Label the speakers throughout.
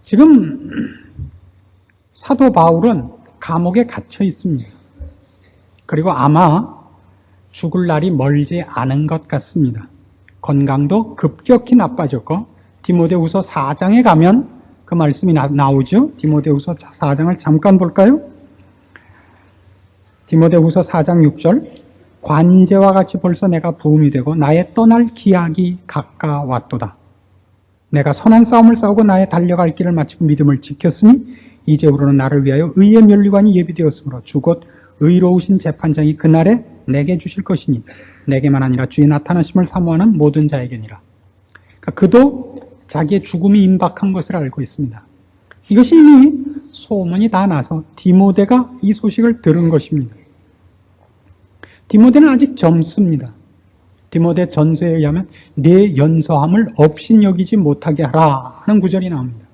Speaker 1: 지금 사도 바울은 감옥에 갇혀 있습니다. 그리고 아마 죽을 날이 멀지 않은 것 같습니다. 건강도 급격히 나빠졌고 디모데후서 4장에 가면 그 말씀이 나오죠. 디모데후서 4장을 잠깐 볼까요? 디모데후서 4장 6절, 관제와 같이 벌써 내가 부음이 되고 나의 떠날 기약이 가까웠도다. 내가 선한 싸움을 싸우고 나의 달려갈 길을 마치고 믿음을 지켰으니 이제부로는 나를 위하여 의의 면류관이 예비되었으므로 주 곧 의로우신 재판장이 그날에 내게 주실 것이니 내게만 아니라 주의 나타나심을 사모하는 모든 자에게니라. 그러니까 그도 자기의 죽음이 임박한 것을 알고 있습니다. 이것이 이미 소문이 다 나서 디모데가 이 소식을 들은 것입니다. 디모데는 아직 젊습니다. 디모데 전서에 의하면 내 연소함을 업신여기지 못하게 하라 하는 구절이 나옵니다.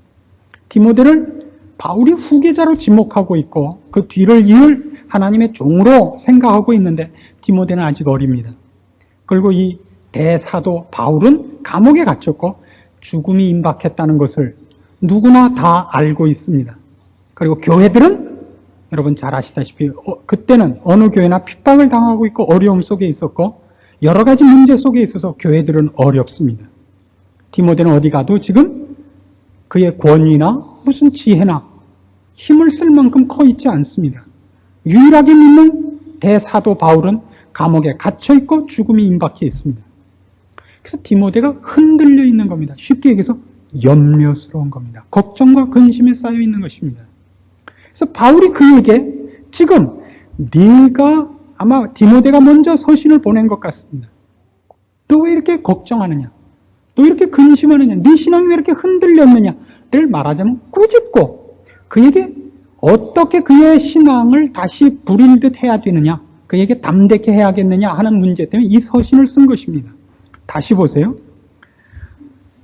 Speaker 1: 디모데를 바울이 후계자로 지목하고 있고 그 뒤를 이을 하나님의 종으로 생각하고 있는데 디모데는 아직 어립니다. 그리고 이 대사도 바울은 감옥에 갇혔고 죽음이 임박했다는 것을 누구나 다 알고 있습니다. 그리고 교회들은 여러분 잘 아시다시피 그때는 어느 교회나 핍박을 당하고 있고 어려움 속에 있었고 여러 가지 문제 속에 있어서 교회들은 어렵습니다. 디모데는 어디 가도 지금 그의 권위나 무슨 지혜나 힘을 쓸 만큼 커 있지 않습니다. 유일하게 믿는 대사도 바울은 감옥에 갇혀 있고 죽음이 임박해 있습니다. 그래서 디모데가 흔들려 있는 겁니다. 쉽게 얘기해서 염려스러운 겁니다. 걱정과 근심에 쌓여 있는 것입니다. 그래서 바울이 그에게 지금 네가 아마 디모데가 먼저 서신을 보낸 것 같습니다. 너 왜 이렇게 걱정하느냐? 너 이렇게 근심하느냐? 네 신앙이 왜 이렇게 흔들렸느냐?를 말하자면 꾸짖고 그에게 어떻게 그의 신앙을 다시 부릴 듯 해야 되느냐? 그에게 담대케 해야겠느냐 하는 문제 때문에 이 서신을 쓴 것입니다. 다시 보세요.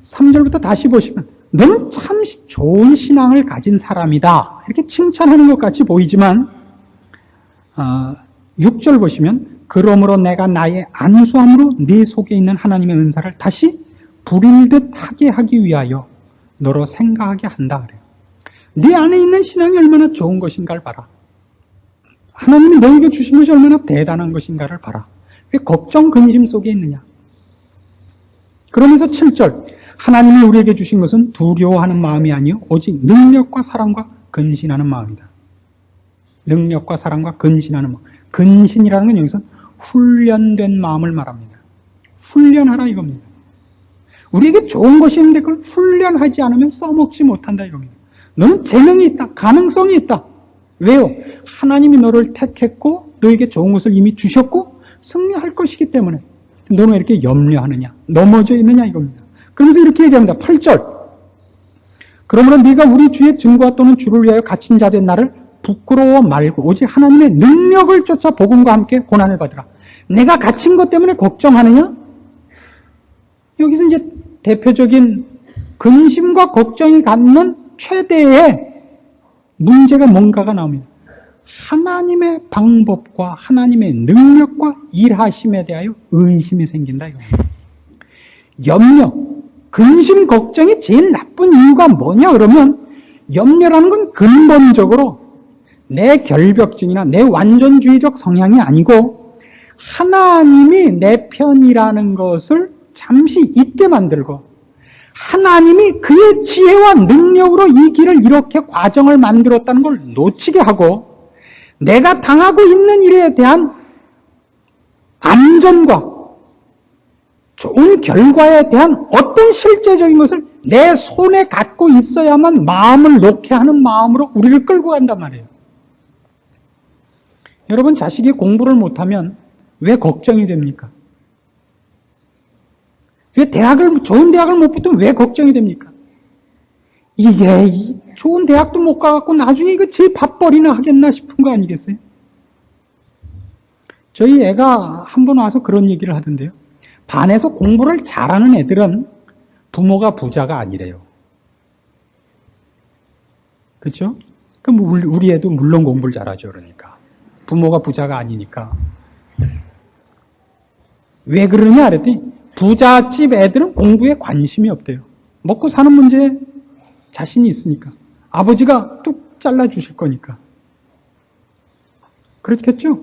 Speaker 1: 3절부터 다시 보시면 너는 참 좋은 신앙을 가진 사람이다. 이렇게 칭찬하는 것 같이 보이지만 6절 보시면 그러므로 내가 나의 안수함으로 네 속에 있는 하나님의 은사를 다시 부릴 듯 하게 하기 위하여 너로 생각하게 한다 그래요. 네 안에 있는 신앙이 얼마나 좋은 것인가를 봐라. 하나님이 너에게 주신 것이 얼마나 대단한 것인가를 봐라. 왜 걱정, 근심 속에 있느냐. 그러면서 7절 하나님이 우리에게 주신 것은 두려워하는 마음이 아니요 오직 능력과 사랑과 근신하는 마음이다. 능력과 사랑과 근신하는 마음. 근신이라는 건 여기서 훈련된 마음을 말합니다. 훈련하라 이겁니다. 우리에게 좋은 것이 있는데 그걸 훈련하지 않으면 써먹지 못한다 이겁니다. 너는 재능이 있다. 가능성이 있다. 왜요? 하나님이 너를 택했고 너에게 좋은 것을 이미 주셨고 승리할 것이기 때문에 너는 왜 이렇게 염려하느냐? 넘어져 있느냐 이겁니다. 그러면서 이렇게 얘기합니다. 8절 그러므로 네가 우리 주의 증거와 또는 주를 위하여 갇힌 자 된 나를 부끄러워 말고 오직 하나님의 능력을 쫓아 복음과 함께 고난을 받으라. 내가 갇힌 것 때문에 걱정하느냐? 여기서 이제 대표적인 근심과 걱정이 갖는 최대의 문제가 뭔가가 나옵니다. 하나님의 방법과 하나님의 능력과 일하심에 대하여 의심이 생긴다 이겁니다. 염려, 근심, 걱정이 제일 나쁜 이유가 뭐냐 그러면 염려라는 건 근본적으로 내 결벽증이나 내 완전주의적 성향이 아니고 하나님이 내 편이라는 것을 잠시 잊게 만들고 하나님이 그의 지혜와 능력으로 이 길을 이렇게 과정을 만들었다는 걸 놓치게 하고 내가 당하고 있는 일에 대한 안전과 좋은 결과에 대한 어떤 실제적인 것을 내 손에 갖고 있어야만 마음을 놓게 하는 마음으로 우리를 끌고 간단 말이에요. 여러분 자식이 공부를 못하면 왜 걱정이 됩니까? 왜 좋은 대학을 못 붙으면 왜 걱정이 됩니까? 이게 좋은 대학도 못 가갖고 나중에 이거 제 밥벌이나 하겠나 싶은 거 아니겠어요? 저희 애가 한 번 와서 그런 얘기를 하던데요. 반에서 공부를 잘하는 애들은 부모가 부자가 아니래요. 그렇죠? 그럼 우리 애도 물론 공부를 잘하죠. 그러니까. 부모가 부자가 아니니까. 왜 그러냐 그랬더니 부잣집 애들은 공부에 관심이 없대요. 먹고 사는 문제에 자신이 있으니까. 아버지가 뚝 잘라주실 거니까. 그렇겠죠?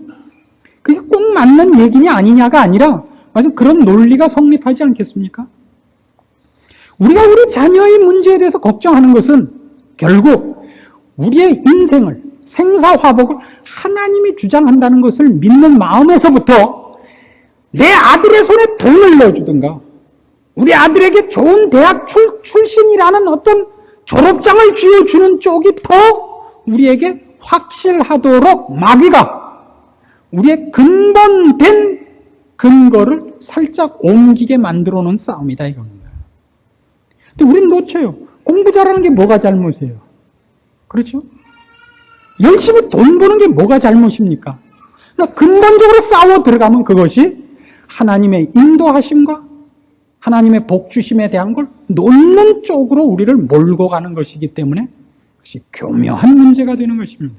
Speaker 1: 그게 꼭 맞는 얘기냐 아니냐가 아니라 맞아 그런 논리가 성립하지 않겠습니까? 우리가 우리 자녀의 문제에 대해서 걱정하는 것은 결국 우리의 인생을, 생사화복을 하나님이 주장한다는 것을 믿는 마음에서부터 내 아들의 손에 돈을 넣어주든가 우리 아들에게 좋은 대학 출신이라는 어떤 졸업장을 쥐어주는 쪽이 더 우리에게 확실하도록 마귀가 우리의 근본된 근거를 살짝 옮기게 만들어 놓은 싸움이다 이겁니다. 근데 우린 놓쳐요. 공부 잘하는 게 뭐가 잘못이에요? 그렇죠? 열심히 돈 버는 게 뭐가 잘못입니까? 그러니까 근본적으로 싸워 들어가면 그것이 하나님의 인도하심과 하나님의 복주심에 대한 걸 놓는 쪽으로 우리를 몰고 가는 것이기 때문에 그것이 교묘한 문제가 되는 것입니다.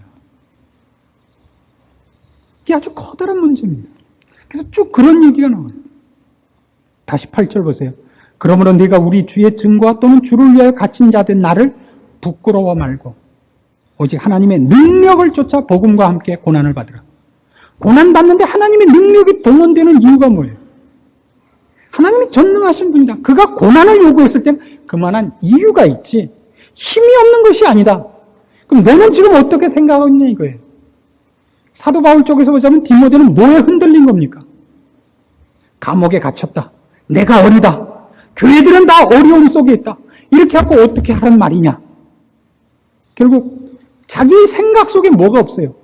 Speaker 1: 이게 아주 커다란 문제입니다. 그래서 쭉 그런 얘기가 나와요. 다시 8절 보세요. 그러므로 네가 우리 주의 증거와 또는 주를 위하여 갇힌 자 된 나를 부끄러워 말고 오직 하나님의 능력을 쫓아 복음과 함께 고난을 받으라. 고난받는데 하나님의 능력이 동원되는 이유가 뭐예요? 하나님이 전능하신 분이다. 그가 고난을 요구했을 땐 그만한 이유가 있지 힘이 없는 것이 아니다. 그럼 너는 지금 어떻게 생각하고 있냐 이거예요. 사도 바울 쪽에서 보자면 디모데는 뭐에 흔들린 겁니까? 감옥에 갇혔다. 내가 어리다. 교회들은 다 어려움 속에 있다. 이렇게 하고 어떻게 하란 말이냐. 결국 자기 생각 속에 뭐가 없어요?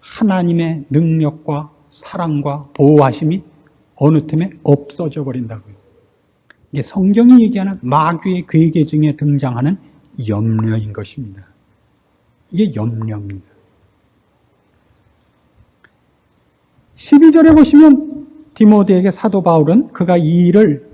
Speaker 1: 하나님의 능력과 사랑과 보호하심이 어느 틈에 없어져 버린다고요. 이게 성경이 얘기하는 마귀의 괴계 중에 등장하는 염려인 것입니다. 이게 염려입니다. 12절에 보시면 디모데에게 사도 바울은 그가 이 일을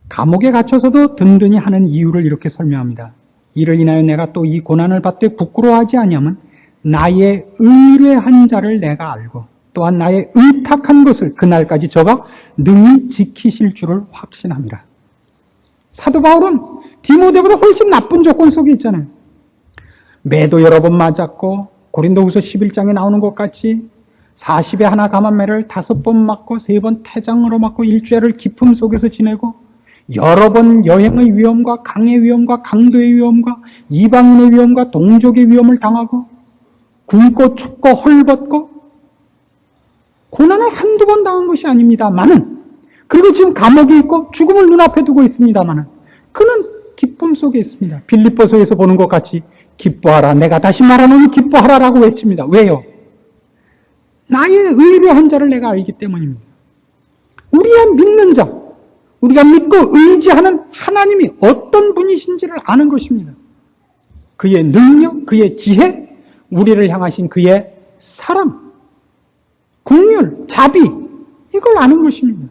Speaker 1: 감옥에 갇혀서도 든든히 하는 이유를 이렇게 설명합니다. 이를 인하여 내가 또 이 고난을 받되 부끄러워하지 아니하면 나의 의뢰한 자를 내가 알고 또한 나의 의탁한 것을 그날까지 저가 능히 지키실 줄을 확신함이라. 사도 바울은 디모데보다 훨씬 나쁜 조건 속에 있잖아요. 매도 여러 번 맞았고 고린도후서 11장에 나오는 것 같이 40에 하나 감한매를 5번 맞고 3번 태장으로 맞고 일주일을 기품 속에서 지내고 여러 번 여행의 위험과 강의 위험과 강도의 위험과 이방인의 위험과 동족의 위험을 당하고 굶고 춥고 헐벗고 고난을 한두 번 당한 것이 아닙니다만은 그리고 지금 감옥에 있고 죽음을 눈앞에 두고 있습니다만은 그는 기쁨 속에 있습니다. 빌립보서에서 보는 것 같이 기뻐하라. 내가 다시 말하노니 기뻐하라라고 외칩니다. 왜요? 나의 의뢰한 자를 내가 알기 때문입니다. 우리의 믿는 자, 우리가 믿고 의지하는 하나님이 어떤 분이신지를 아는 것입니다. 그의 능력, 그의 지혜, 우리를 향하신 그의 사랑, 긍휼, 자비, 이걸 아는 것입니다.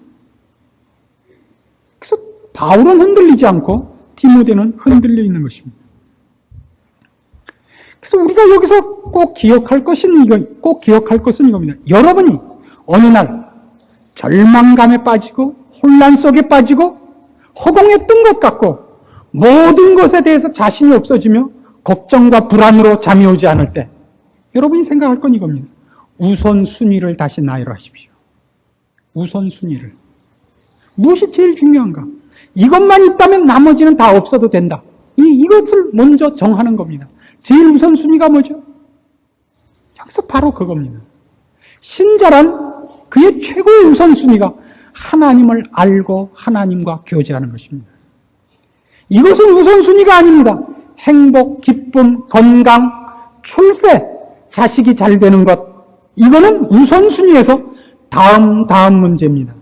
Speaker 1: 그래서 바울은 흔들리지 않고 디모데는 흔들려 있는 것입니다. 그래서 우리가 여기서 꼭 기억할 것은 이겁니다. 여러분이 어느 날 절망감에 빠지고 혼란 속에 빠지고 허공에 뜬 것 같고 모든 것에 대해서 자신이 없어지며 걱정과 불안으로 잠이 오지 않을 때 여러분이 생각할 건 이겁니다. 우선순위를 다시 나열하십시오. 우선순위를. 무엇이 제일 중요한가? 이것만 있다면 나머지는 다 없어도 된다. 이것을 먼저 정하는 겁니다. 제일 우선순위가 뭐죠? 여기서 바로 그겁니다. 신자란 그의 최고의 우선순위가 하나님을 알고 하나님과 교제하는 것입니다. 이것은 우선순위가 아닙니다. 행복, 기쁨, 건강, 출세, 자식이 잘 되는 것, 이거는 우선순위에서 다음 문제입니다.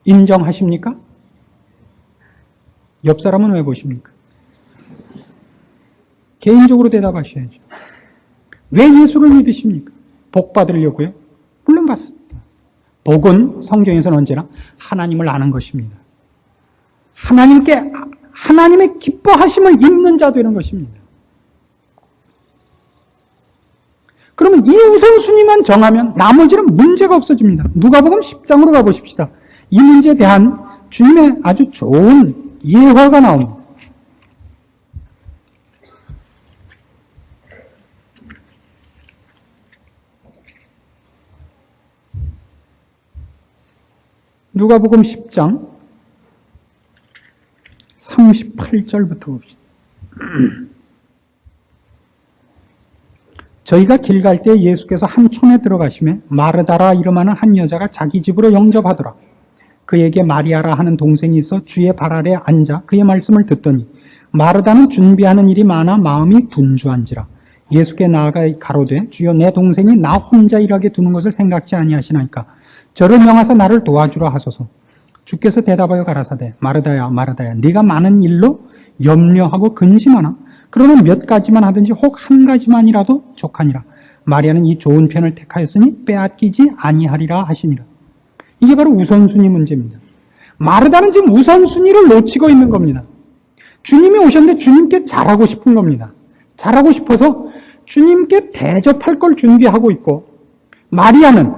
Speaker 1: 인정하십니까? 옆 사람은 왜 보십니까? 개인적으로 대답하셔야죠. 왜 예수를 믿으십니까? 복 받으려고요? 물론 받습니다. 복은 성경에서는 언제나 하나님을 아는 것입니다. 하나님의 기뻐하심을 입는 자 되는 것입니다. 그러면 이 우선순위만 정하면 나머지는 문제가 없어집니다. 누가복음 10장으로 가보십시다. 이 문제에 대한 주님의 아주 좋은 예화가 나옵니다. 누가복음 10장 38절부터 봅시다. 저희가 길 갈 때 예수께서 한 촌에 들어가시매 마르다라 이름하는 한 여자가 자기 집으로 영접하더라. 그에게 마리아라 하는 동생이 있어 주의 발 아래 앉아 그의 말씀을 듣더니 마르다는 준비하는 일이 많아 마음이 분주한지라. 예수께 나아가 가로되 주여 내 동생이 나 혼자 일하게 두는 것을 생각지 아니하시나이까. 저를 명하사 나를 도와주라 하소서. 주께서 대답하여 가라사대 마르다야 마르다야 네가 많은 일로 염려하고 근심하나 그러나 몇 가지만 하든지 혹 한 가지만이라도 족하니라. 마리아는 이 좋은 편을 택하였으니 빼앗기지 아니하리라 하시니라. 이게 바로 우선순위 문제입니다. 마르다는 지금 우선순위를 놓치고 있는 겁니다. 주님이 오셨는데 주님께 잘하고 싶은 겁니다. 잘하고 싶어서 주님께 대접할 걸 준비하고 있고, 마리아는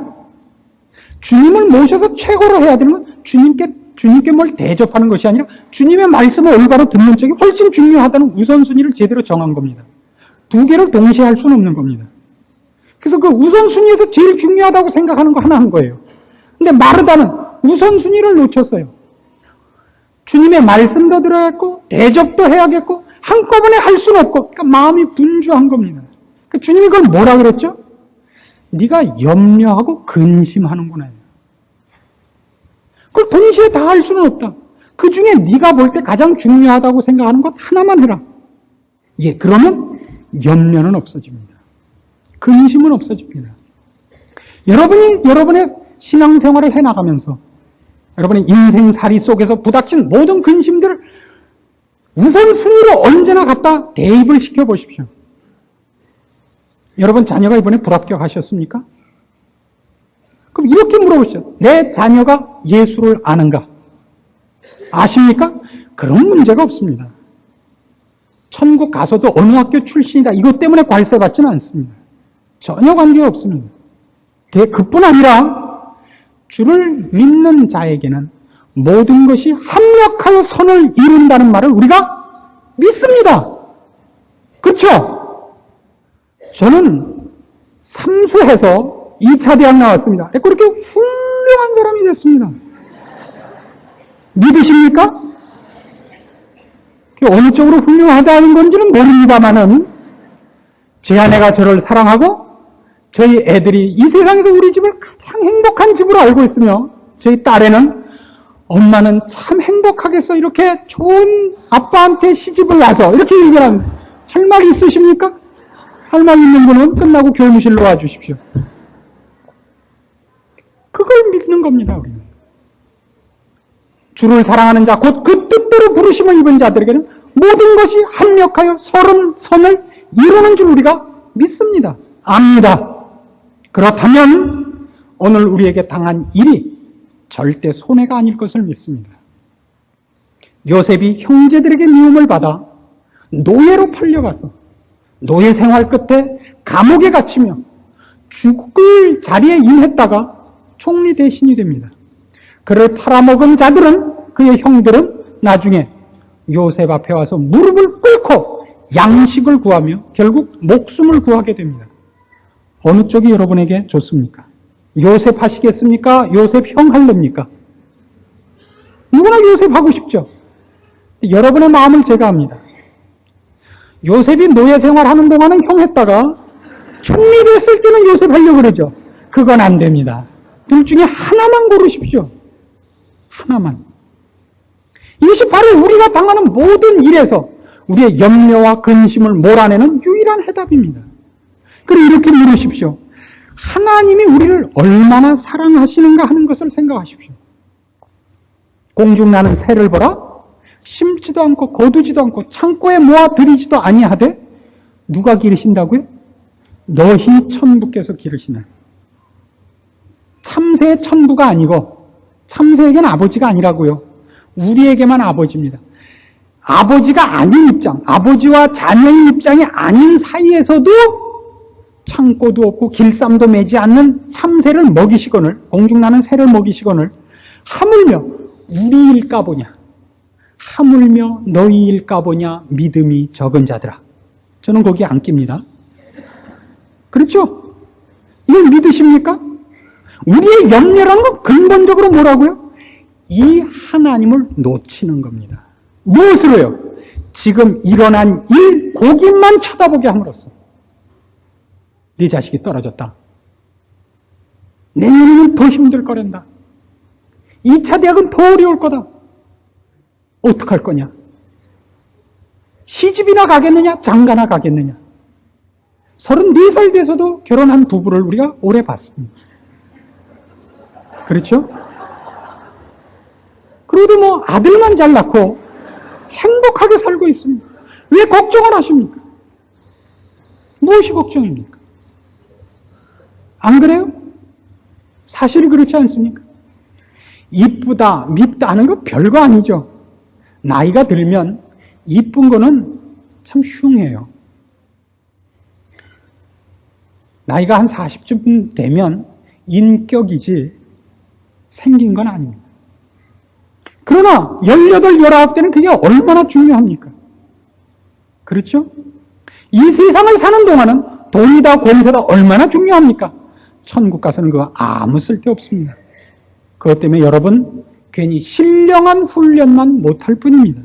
Speaker 1: 주님을 모셔서 최고로 해야 되는 건 주님께 뭘 대접하는 것이 아니라 주님의 말씀을 올바로 듣는 쪽이 훨씬 중요하다는 우선순위를 제대로 정한 겁니다. 두 개를 동시에 할 수는 없는 겁니다. 그래서 그 우선순위에서 제일 중요하다고 생각하는 거 하나 한 거예요. 근데 마르다는 우선순위를 놓쳤어요. 주님의 말씀도 들어야겠고 대접도 해야겠고 한꺼번에 할 수는 없고, 그러니까 마음이 분주한 겁니다. 그러니까 주님이 그걸 뭐라 그랬죠? 네가 염려하고 근심하는구나. 그걸 동시에 다 할 수는 없다. 그 중에 네가 볼 때 가장 중요하다고 생각하는 것 하나만 해라. 예, 그러면 염려는 없어집니다. 근심은 없어집니다. 여러분이 여러분의 신앙생활을 해나가면서 여러분의 인생살이 속에서 부닥친 모든 근심들을 우선순위로 언제나 갖다 대입을 시켜보십시오. 여러분 자녀가 이번에 불합격하셨습니까? 그럼 이렇게 물어보시죠. 내 자녀가 예수를 아는가? 아십니까? 그런 문제가 없습니다. 천국 가서도 어느 학교 출신이다 이것 때문에 괄세 받지는 않습니다. 전혀 관계가 없습니다. 그뿐 아니라 주를 믿는 자에게는 모든 것이 합력하여 선을 이룬다는 말을 우리가 믿습니다. 그렇죠? 저는 삼수해서 2차 대학 나왔습니다. 그렇게 훌륭한 사람이 됐습니다. 믿으십니까? 어느 쪽으로 훌륭하다는 건지는 모릅니다만은 제 아내가 저를 사랑하고 저희 애들이 이 세상에서 우리 집을 가장 행복한 집으로 알고 있으며 저희 딸애는 엄마는 참 행복하겠어 이렇게 좋은 아빠한테 시집을 와서 이렇게 얘기를 합니다. 할 말 있으십니까? 할 말 있는 분은 끝나고 교무실로 와주십시오. 그걸 믿는 겁니다. 우리는. 주를 사랑하는 자, 곧 그 뜻대로 부르심을 입은 자들에게는 모든 것이 합력하여 선을 이루는 줄 우리가 믿습니다. 압니다. 그렇다면 오늘 우리에게 당한 일이 절대 손해가 아닐 것을 믿습니다. 요셉이 형제들에게 미움을 받아 노예로 팔려가서 노예 생활 끝에 감옥에 갇히며 죽을 자리에 임했다가 총리 대신이 됩니다. 그를 팔아먹은 자들은, 그의 형들은 나중에 요셉 앞에 와서 무릎을 꿇고 양식을 구하며 결국 목숨을 구하게 됩니다. 어느 쪽이 여러분에게 좋습니까? 요셉 하시겠습니까? 요셉 형 할랍니까? 누구나 요셉 하고 싶죠. 여러분의 마음을 제가 압니다. 요셉이 노예 생활하는 동안은 형 했다가 총리 됐을 때는 요셉 하려고 그러죠. 그건 안 됩니다. 둘 중에 하나만 고르십시오. 하나만. 이것이 바로 우리가 당하는 모든 일에서 우리의 염려와 근심을 몰아내는 유일한 해답입니다. 그리고 이렇게 물으십시오. 하나님이 우리를 얼마나 사랑하시는가 하는 것을 생각하십시오. 공중나는 새를 보라. 심지도 않고 거두지도 않고 창고에 모아 들이지도 아니하되 누가 기르신다고요? 너희 천부께서 기르시나요? 참새의 천부가 아니고 참새에게는 아버지가 아니라고요. 우리에게만 아버지입니다. 아버지가 아닌 입장, 아버지와 자녀의 입장이 아닌 사이에서도 창고도 없고 길쌈도 매지 않는 참새를 먹이시거늘, 공중나는 새를 먹이시거늘, 하물며 우리일까 보냐, 하물며 너희일까 보냐, 믿음이 적은 자들아. 저는 거기 안 낍니다. 그렇죠? 이걸 믿으십니까? 우리의 염려라는 건 근본적으로 뭐라고요? 이 하나님을 놓치는 겁니다. 무엇으로요? 지금 일어난 일, 거기만 쳐다보게 함으로써 네 자식이 떨어졌다. 내년에는 더 힘들 거란다. 2차 대학은 더 어려울 거다. 어떡할 거냐? 시집이나 가겠느냐? 장가나 가겠느냐? 34살 돼서도 결혼한 부부를 우리가 오래 봤습니다. 그렇죠? 그래도 뭐 아들만 잘 낳고 행복하게 살고 있습니다. 왜 걱정을 하십니까? 무엇이 걱정입니까? 안 그래요? 사실이 그렇지 않습니까? 이쁘다, 밉다 하는 거 별거 아니죠. 나이가 들면 이쁜 거는 참 흉해요. 나이가 한 40쯤 되면 인격이지 생긴 건 아닙니다. 그러나 18, 19때는 그게 얼마나 중요합니까? 그렇죠? 이 세상을 사는 동안은 돈이다 권세다 얼마나 중요합니까? 천국 가서는 그거 아무 쓸데 없습니다. 그것 때문에 여러분 괜히 신령한 훈련만 못할 뿐입니다.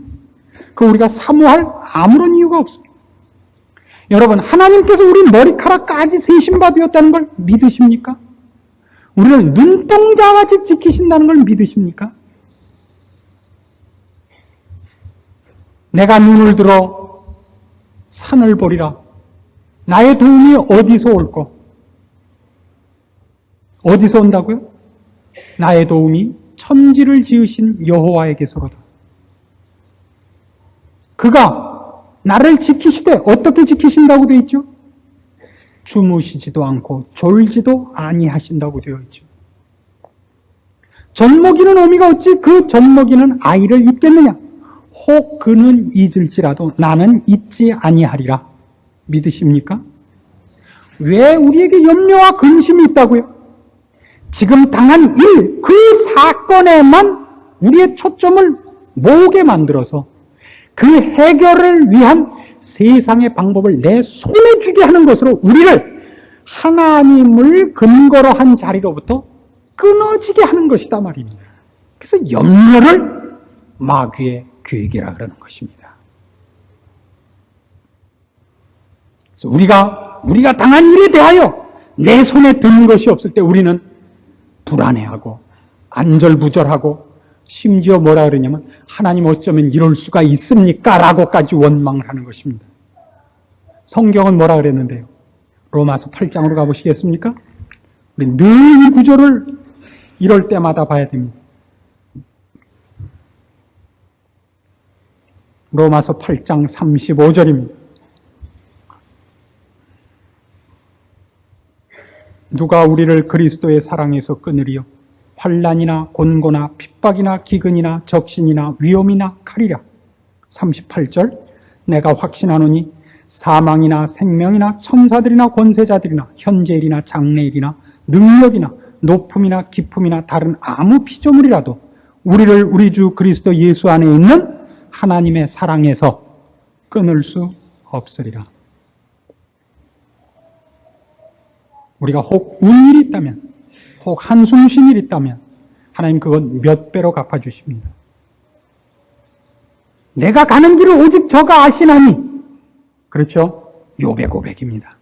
Speaker 1: 그 우리가 사모할 아무런 이유가 없습니다. 여러분 하나님께서 우리 머리카락까지 세신 바 되었다는 걸 믿으십니까? 우리를 눈동자같이 지키신다는 걸 믿으십니까? 내가 눈을 들어 산을 보리라. 나의 도움이 어디서 올꼬? 어디서 온다고요? 나의 도움이 천지를 지으신 여호와에게서로다. 그가 나를 지키시되 어떻게 지키신다고 되어 있죠? 주무시지도 않고 졸지도 아니하신다고 되어 있죠. 젖먹이는 어미가 어찌 그 젖먹이는 아이를 잊겠느냐? 혹 그는 잊을지라도 나는 잊지 아니하리라. 믿으십니까? 왜 우리에게 염려와 근심이 있다고요? 지금 당한 일, 그 사건에만 우리의 초점을 모으게 만들어서 그 해결을 위한 세상의 방법을 내 손에 쥐게 하는 것으로 우리를 하나님을 근거로 한 자리로부터 끊어지게 하는 것이다 말입니다. 그래서 염려를 마귀의 계획이라 그러는 것입니다. 그래서 우리가 당한 일에 대하여 내 손에 드는 것이 없을 때 우리는 불안해하고 안절부절하고 심지어 뭐라 그러냐면 하나님 어쩌면 이럴 수가 있습니까? 라고까지 원망을 하는 것입니다. 성경은 뭐라 그랬는데요? 로마서 8장으로 가보시겠습니까? 우리 늘 이 구조를 이럴 때마다 봐야 됩니다. 로마서 8장 35절입니다. 누가 우리를 그리스도의 사랑에서 끊으리요? 환난이나 곤고나 핍박이나 기근이나 적신이나 위험이나 칼이라. 38절 내가 확신하노니 사망이나 생명이나 천사들이나 권세자들이나 현재일이나 장래일이나 능력이나 높음이나 깊음이나 다른 아무 피조물이라도 우리를 우리 주 그리스도 예수 안에 있는 하나님의 사랑에서 끊을 수 없으리라. 우리가 혹 운일이 있다면, 혹 한숨 쉰 일이 있다면 하나님 그건 몇 배로 갚아주십니다. 내가 가는 길을 오직 저가 아시나니. 그렇죠? 욥의 고백입니다.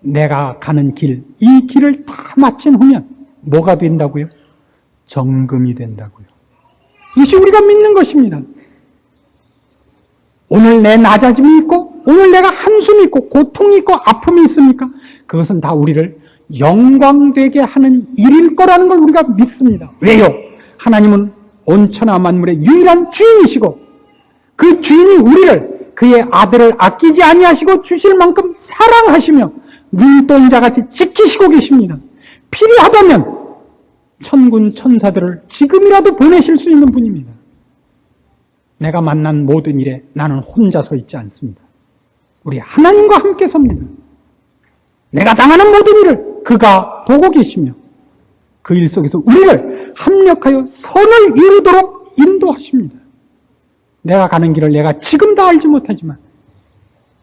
Speaker 1: 내가 가는 길, 이 길을 다 마친 후면 뭐가 된다고요? 정금이 된다고요. 이것이 우리가 믿는 것입니다. 오늘 내 낮아짐이 있고 오늘 내가 한숨이 있고 고통이 있고 아픔이 있습니까? 그것은 다 우리를 영광되게 하는 일일 거라는 걸 우리가 믿습니다. 왜요? 하나님은 온천하 만물의 유일한 주인이시고 그 주인이 우리를 그의 아들을 아끼지 아니하시고 주실 만큼 사랑하시며 눈동자같이 지키시고 계십니다. 필요하다면 천군 천사들을 지금이라도 보내실 수 있는 분입니다. 내가 만난 모든 일에 나는 혼자 서 있지 않습니다. 우리 하나님과 함께 섭니다. 내가 당하는 모든 일을 그가 보고 계시며 그 일 속에서 우리를 합력하여 선을 이루도록 인도하십니다. 내가 가는 길을 내가 지금 다 알지 못하지만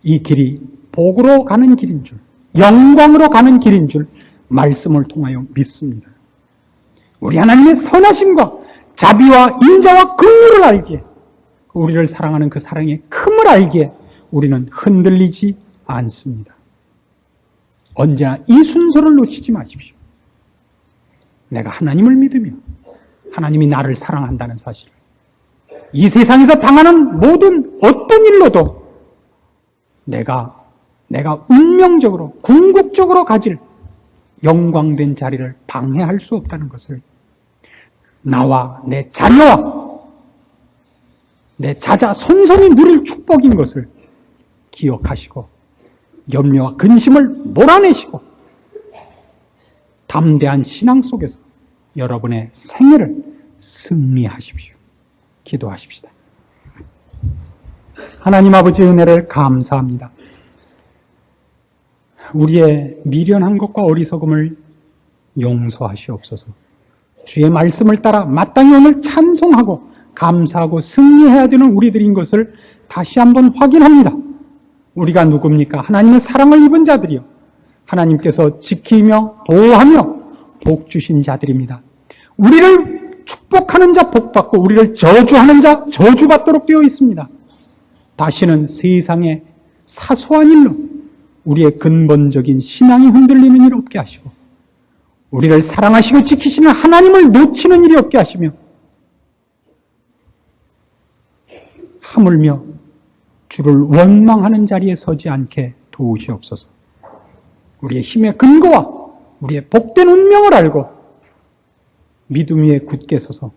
Speaker 1: 이 길이 복으로 가는 길인 줄, 영광으로 가는 길인 줄 말씀을 통하여 믿습니다. 우리 하나님의 선하심과 자비와 인자와 긍휼을 알기에, 우리를 사랑하는 그 사랑의 큼을 알기에 우리는 흔들리지 않습니다. 언제나 이 순서를 놓치지 마십시오. 내가 하나님을 믿으며 하나님이 나를 사랑한다는 사실을, 이 세상에서 당하는 모든 어떤 일로도 내가 운명적으로 궁극적으로 가질 영광된 자리를 방해할 수 없다는 것을, 나와 내 자녀와 내 자자 손손이 누릴 축복인 것을 기억하시고 염려와 근심을 몰아내시고 담대한 신앙 속에서 여러분의 생애를 승리하십시오. 기도하십시다. 하나님 아버지, 은혜를 감사합니다. 우리의 미련한 것과 어리석음을 용서하시옵소서. 주의 말씀을 따라 마땅히 오늘 찬송하고 감사하고 승리해야 되는 우리들인 것을 다시 한번 확인합니다. 우리가 누굽니까? 하나님의 사랑을 입은 자들이요, 하나님께서 지키며 보호하며 복 주신 자들입니다. 우리를 축복하는 자 복받고 우리를 저주하는 자 저주받도록 되어 있습니다. 다시는 세상의 사소한 일로 우리의 근본적인 신앙이 흔들리는 일 없게 하시고, 우리를 사랑하시고 지키시는 하나님을 놓치는 일이 없게 하시며, 하물며 주를 원망하는 자리에 서지 않게 도우시옵소서. 우리의 힘의 근거와 우리의 복된 운명을 알고 믿음 위에 굳게 서서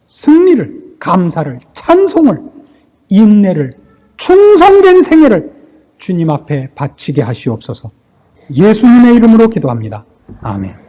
Speaker 1: 승리를, 감사를, 찬송을, 인내를, 충성된 생애를 주님 앞에 바치게 하시옵소서. 예수님의 이름으로 기도합니다. 아멘.